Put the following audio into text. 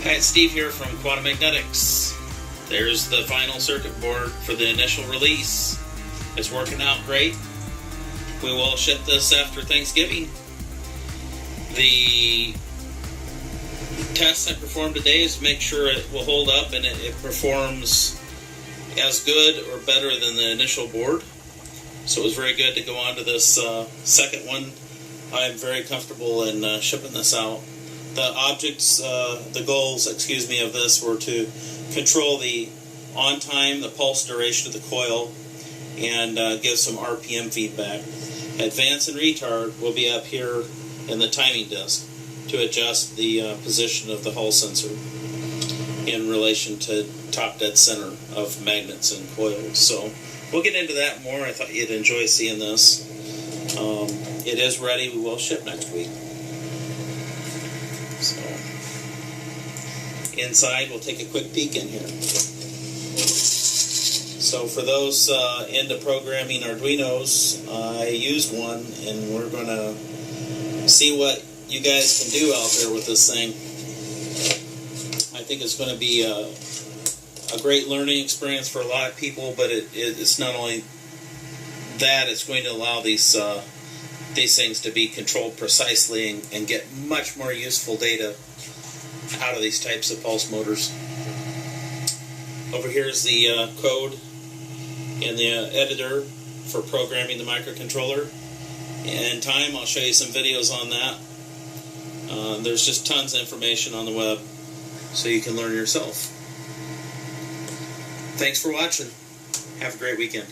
Hi, it's Steve here from Quantum Magnetics. There's the final circuit board for the initial release. It's working out great. We will ship this after Thanksgiving. The tests I performed today is to make sure it will hold up and it performs as good or better than the initial board. So it was very good to go on to this second one. I'm very comfortable in shipping this out. The objects, the goals, of this were to control the on time, the pulse duration of the coil, and give some RPM feedback. Advance and retard will be up here in the timing disc to adjust the position of the Hall sensor in relation to top dead center of magnets and coils. So we'll get into that more. I thought you'd enjoy seeing this. It is ready. We will ship next week. So inside, we'll take a quick peek in here. So for those into programming Arduinos, I used one, and we're going to see what you guys can do out there with this thing. I think it's going to be a great learning experience for a lot of people, but it's not only that, it's going to allow these things to be controlled precisely and get much more useful data out of these types of pulse motors. Over here is the code in the editor for programming the microcontroller. In time, I'll show you some videos on that. There's just tons of information on the web, so you can learn yourself. Thanks for watching. Have a great weekend.